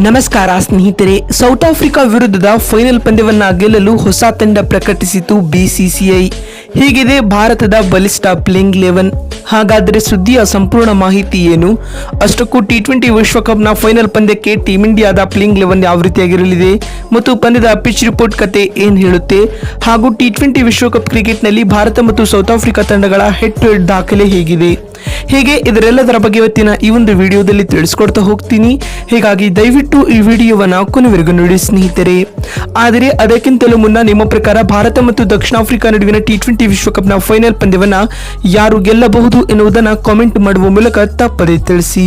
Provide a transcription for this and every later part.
ನಮಸ್ಕಾರ ಸ್ನೇಹಿತರೆ. South Africa ವಿರುದ್ಧದ ಫೈನಲ್ ಪಂದ್ಯವನ್ನ ಗೆಲ್ಲಲು ಹೊಸ ತಂಡ ಪ್ರಕಟಿಸಿತು ಬಿಸಿಸಿಐ. ಹೀಗಿದೆ ಭಾರತದ ಬಲಿಷ್ಠ ಪ್ಲೇಯಿಂಗ್ 11. ಹಾಗಾದರೆ ಸುದ್ದಿಯ ಸಂಪೂರ್ಣ ಮಾಹಿತಿ ಏನು? ಅಷ್ಟಕ್ಕೂ ಟಿ20 ವಿಶ್ವಕಪ್ನ ಫೈನಲ್ ಪಂದ್ಯಕ್ಕೆ ಟೀಮ್ ಇಂಡಿಯಾದ ಪ್ಲೇಯಿಂಗ್ 11 ಯಾವ ರೀತಿಯಾಗಿರಲಿದೆ ಮತ್ತು ಪಂದ್ಯದ ಪಿಚ್ ರಿಪೋರ್ಟ್ ಕತೆ ಏನ್ ಹೇಳುತ್ತೆ, ಹಾಗೂ ಟಿ20 ವಿಶ್ವಕಪ್ ಕ್ರಿಕೆಟ್ನಲ್ಲಿ ಭಾರತ ಮತ್ತು ಸೌತ್ ಆಫ್ರಿಕಾ ತಂಡಗಳ ಹೆಡ್ ಟು ಹೆಡ್ ದಾಖಲೆ ಹೇಗಿದೆ, ಹೀಗೆ ಇದರೆಲ್ಲದರ ಬಗ್ಗೆ ಇವತ್ತಿನ ಈ ಒಂದು ವಿಡಿಯೋದಲ್ಲಿ ತಿಳಿಸ್ಕೊಡ್ತಾ ಹೋಗ್ತೀನಿ. ಹೀಗಾಗಿ ದಯವಿಟ್ಟು ಈ ವಿಡಿಯೋವನ್ನ ಕೊನೆವರೆಗೂ ನೋಡಿ ಸ್ನೇಹಿತರೆ. ಆದರೆ ಅದಕ್ಕಿಂತಲೂ ಮುನ್ನ ನಿಮ್ಮ ಪ್ರಕಾರ ಭಾರತ ಮತ್ತು ದಕ್ಷಿಣ ಆಫ್ರಿಕಾ ನಡುವಿನ ಟಿ20 ವಿಶ್ವಕಪ್ನ ಫೈನಲ್ ಪಂದ್ಯವನ್ನ ಯಾರು ಗೆಲ್ಲಬಹುದು ಎನ್ನುವುದನ್ನ ಕಾಮೆಂಟ್ ಮಾಡುವ ಮೂಲಕ ತಪ್ಪದೇ ತಿಳಿಸಿ.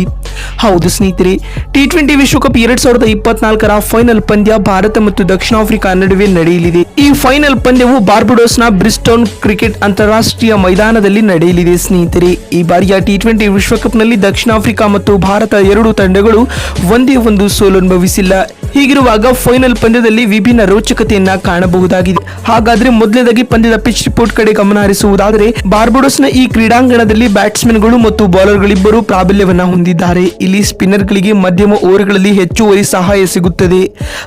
ಹೌದು ಸ್ನೇಹಿತರೆ, ಟಿ20 ವಿಶ್ವಕಪ್ 2024ರ ಫೈನಲ್ ಪಂದ್ಯ ಭಾರತ ಮತ್ತು ದಕ್ಷಿಣ ಆಫ್ರಿಕಾ ನಡುವೆ ನಡೆಯಲಿದೆ. ಈ ಫೈನಲ್ ಪಂದ್ಯವು ಬಾರ್ಬಡೋಸ್ನ ಬ್ರಿಸ್ಟೋನ್ ಕ್ರಿಕೆಟ್ ಅಂತಾರಾಷ್ಟ್ರೀಯ ಮೈದಾನದಲ್ಲಿ ನಡೆಯಲಿದೆ ಸ್ನೇಹಿತರೆ. ಈ ಬಾರಿಯ ಟಿ20 ವಿಶ್ವಕಪ್ನಲ್ಲಿ ದಕ್ಷಿಣ ಆಫ್ರಿಕಾ ಮತ್ತು ಭಾರತ ಎರಡೂ ತಂಡಗಳು ಒಂದೇ ಒಂದು ಸೋಲು ಅನುಭವಿಸಿಲ್ಲ. ಹೀಗಿರುವಾಗ ಫೈನಲ್ ಪಂದ್ಯದಲ್ಲಿ ವಿಭಿನ್ನ ರೋಚಕತೆಯನ್ನ ಕಾಣಬಹುದಾಗಿದೆ. ಹಾಗಾದ್ರೆ ಮೊದಲನೇದಾಗಿ ಪಂದ್ಯದ ಪಿಚ್ ರಿಪೋರ್ಟ್ ಕಡೆ ಗಮನ ಹರಿಸುವುದಾದರೆ, ಬಾರ್ಬಡೋಸ್ನ ಈ ಕ್ರೀಡಾಂಗಣದಲ್ಲಿ ಬ್ಯಾಟ್ಸ್ಮನ್ಗಳು ಮತ್ತು ಬೌಲರ್ಗಳಿಬ್ಬರು ಪ್ರಾಬಲ್ಯವನ್ನ ಹೊಂದಿದ್ದಾರೆ. ಇಲ್ಲಿ ಸ್ಪಿನ್ನರ್ಗಳಿಗೆ ಮಧ್ಯಮ ಓವರ್ಗಳಲ್ಲಿ ಹೆಚ್ಚುವರಿ ಸಹಾಯ ಸಿಗುತ್ತದೆ,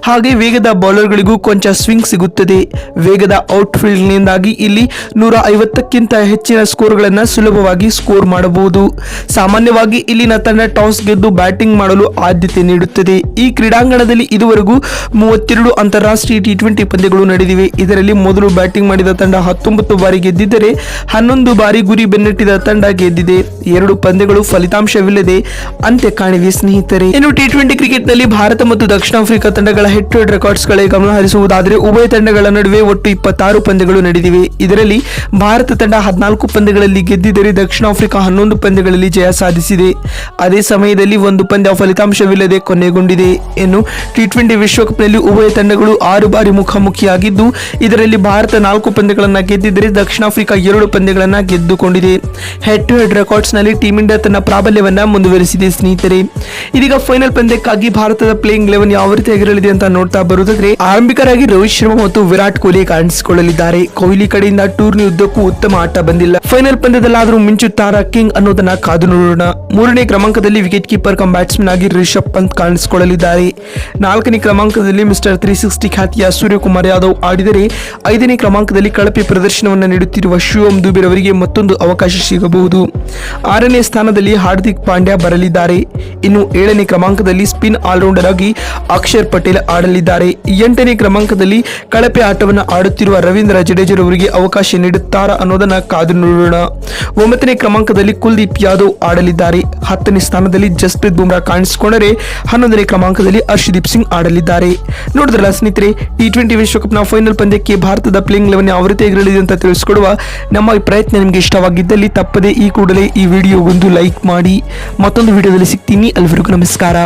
ಹಾಗೆ ವೇಗದ ಬೌಲರ್ಗಳಿಗೂ ಕೊಂಚ ಸ್ವಿಂಗ್ ಸಿಗುತ್ತದೆ. ವೇಗದ ಔಟ್ಫೀಲ್ಡ್ನಿಂದಾಗಿ ಇಲ್ಲಿ 150ಕ್ಕಿಂತ ಹೆಚ್ಚಿನ ಸ್ಕೋರ್ಗಳನ್ನು ಸುಲಭವಾಗಿ ಸ್ಕೋರ್ ಮಾಡಬಹುದು. ಸಾಮಾನ್ಯವಾಗಿ ಇಲ್ಲಿನ ತಂಡ ಟಾಸ್ ಗೆದ್ದು ಬ್ಯಾಟಿಂಗ್ ಮಾಡಲು ಆದ್ಯತೆ ನೀಡುತ್ತದೆ. ಈ ಕ್ರೀಡಾಂಗಣದಲ್ಲಿ ಇದುವರೆಗೂ 32 ಅಂತಾರಾಷ್ಟ್ರೀಯ ಟಿ20 ಪಂದ್ಯಗಳು ನಡೆದಿವೆ. ಇದರಲ್ಲಿ ಮೊದಲು ಬ್ಯಾಟಿಂಗ್ ಮಾಡಿದ ತಂಡ 19 ಬಾರಿ ಗೆದ್ದಿದ್ದರೆ 11 ಬಾರಿ ಗುರಿ ಬೆನ್ನಟ್ಟಿದ ತಂಡ ಗೆದ್ದಿದೆ. 2 ಪಂದ್ಯಗಳು ಫಲಿತಾಂಶವಿಲ್ಲದೆ ಅಂತ್ಯ ಕಾಣಿವೆ ಸ್ನೇಹಿತರೆ. ಇನ್ನು ಟಿ20 ಕ್ರಿಕೆಟ್ ನಲ್ಲಿ ಭಾರತ ಮತ್ತು ದಕ್ಷಿಣ ಆಫ್ರಿಕಾ ತಂಡಗಳ ಹೆಡ್ ಟು ಹೆಡ್ ರೆಕಾರ್ಡ್ಸ್ ಗಳಿಗೆ ಗಮನ ಹರಿಸುವುದಾದರೆ, ಉಭಯ ತಂಡಗಳ ನಡುವೆ ಒಟ್ಟು 26 ಪಂದ್ಯಗಳು ನಡೆದಿವೆ. ಇದರಲ್ಲಿ ಭಾರತ ತಂಡ 14 ಪಂದ್ಯಗಳಲ್ಲಿ ಗೆದ್ದಿದ್ದರೆ ದಕ್ಷಿಣ ಆಫ್ರಿಕಾ 11 ಪಂದ್ಯಗಳಲ್ಲಿ ಜಯ ಸಾಧಿಸಿದೆ. ಅದೇ ಸಮಯದಲ್ಲಿ ಒಂದು ಪಂದ್ಯ ಫಲಿತಾಂಶವಿಲ್ಲದೆ ಕೊನೆಗೊಂಡಿದೆ. ಇನ್ನು ಟಿ20 ವಿಶ್ವಕಪ್ನಲ್ಲಿ ಉಭಯ ತಂಡಗಳು 6 ಬಾರಿ ಮುಖಾಮುಖಿಯಾಗಿದ್ದು, ಇದರಲ್ಲಿ ಭಾರತ 4 ಪಂದ್ಯಗಳನ್ನು ಗೆದ್ದಿದ್ದರೆ ದಕ್ಷಿಣ ಆಫ್ರಿಕಾ 2 ಪಂದ್ಯಗಳನ್ನು ಗೆದ್ದುಕೊಂಡಿದೆ. ಹೆಡ್ ಟು ಹೆಡ್ ರೆಕಾರ್ಡ್ಸ್ ನಲ್ಲಿ ಟೀಮ್ ಇಂಡಿಯಾ ತನ್ನ ಪ್ರಾಬಲ್ಯವನ್ನ ಮುಂದುವರಿಸಿದೆ ಸ್ನೇಹಿತರೆ. ಇದೀಗ ಫೈನಲ್ ಪಂದ್ಯಕ್ಕಾಗಿ ಭಾರತದ ಪ್ಲೇಯಿಂಗ್ 11 ಯಾವ ರೀತಿಯಾಗಿರಲಿದೆ ಅಂತ ನೋಡ್ತಾ ಬರುವುದಾದ್ರೆ, ಆರಂಭಿಕರಾಗಿ ರೋಹಿತ್ ಶರ್ಮಾ ಮತ್ತು ವಿರಾಟ್ ಕೊಹ್ಲಿ ಕಾಣಿಸಿಕೊಳ್ಳಲಿದ್ದಾರೆ. ಕೊಹ್ಲಿ ಕಡೆಯಿಂದ ಟೂರ್ನಿ ಉದ್ದಕ್ಕೂ ಉತ್ತಮ ಆಟ ಬಂದಿಲ್ಲ. ಫೈನಲ್ ಪಂದ್ಯದಲ್ಲಾದರೂ ಮಿಂಚುತ್ತಾರಾ ಕಿಂಗ್ ಅನ್ನೋದನ್ನ ಕಾದು ನೋಡೋಣ. 3ನೇ ಕ್ರಮಾಂಕದಲ್ಲಿ ವಿಕೆಟ್ ಕೀಪರ್ ಕಮ್ ಬ್ಯಾಟ್ಸ್ಮನ್ ಆಗಿ ರಿಷಬ್ ಪಂತ್ ಕಾಣಿಸಿಕೊಳ್ಳಲಿದ್ದಾರೆ. 4ನೇ ಕ್ರಮಾಂಕದಲ್ಲಿ ಮಿಸ್ಟರ್ 360 ಖ್ಯಾತಿಯ ಸೂರ್ಯಕುಮಾರ್ ಯಾದವ್ ಆಡಿದರೆ, 5ನೇ ಕ್ರಮಾಂಕದಲ್ಲಿ ಕಳಪೆ ಪ್ರದರ್ಶನವನ್ನು ನೀಡುತ್ತಿರುವ ಶಿವಮ್ ದುಬೆ ಅವರಿಗೆ ಮತ್ತೊಂದು ಅವಕಾಶ ಸಿಗಬಹುದು. 6ನೇ ಸ್ಥಾನದಲ್ಲಿ ಹಾರ್ದಿಕ್ ಪಾಂಡ್ಯ ಬರಲಿದ್ದಾರೆ. ಇನ್ನು 7ನೇ ಕ್ರಮಾಂಕದಲ್ಲಿ ಸ್ಪಿನ್ ಆಲ್ರೌಂಡರ್ ಆಗಿ ಅಕ್ಷರ್ ಪಟೇಲ್ ಆಡಲಿದ್ದಾರೆ. 8ನೇ ಕ್ರಮಾಂಕದಲ್ಲಿ ಕಳಪೆ ಆಟವನ್ನು ಆಡುತ್ತಿರುವ ರವೀಂದ್ರ ಜಡೇಜರವರಿಗೆ ಅವಕಾಶ ನೀಡುತ್ತಾರಾ ಅನ್ನೋದನ್ನ ಕಾದು ನೋಡೋಣ. 9ನೇ ಕ್ರಮಾಂಕದಲ್ಲಿ ಕುಲ್ದೀಪ್ ಯಾದವ್ ಆಡಲಿದ್ದಾರೆ. 10ನೇ ಸ್ಥಾನದಲ್ಲಿ ಜಸ್ಪ್ರೀತ್ ಬುಮ್ರಾ ಕಾಣಿಸಿಕೊಂಡರೆ, 11ನೇ ಕ್ರಮಾಂಕದಲ್ಲಿ ಹರ್ಷದೀಪ್ ಸಿಂಗ್ ಆಡಲಿದ್ದಾರೆ. ನೋಡಿದ್ರಲ್ಲ ಸ್ನೇಹಿತರೆ, ಟಿ20 ವಿಶ್ವಕಪ್ನ ಫೈನಲ್ ಪಂದ್ಯಕ್ಕೆ ಭಾರತದ ಪ್ಲೇಯಿಂಗ್ 11 ಯಾವ ರೀತಿಯಾಗಿರಲಿದೆ ಅಂತ ತಿಳಿಸಿಕೊಡುವ ನಮ್ಮ ಈ ಪ್ರಯತ್ನ ನಿಮಗೆ ಇಷ್ಟವಾಗಿದ್ದಲ್ಲಿ ತಪ್ಪದೇ ಈ ಕೂಡಲೇ ಈ ವಿಡಿಯೋಗೊಂದು ಲೈಕ್ ಮಾಡಿ. ಮತ್ತೊಂದು ವಿಡಿಯೋದಲ್ಲಿ ಸಿಗ್ತೀನಿ. ಅಲ್ಲಿವರೆಗೂ ನಮಸ್ಕಾರ.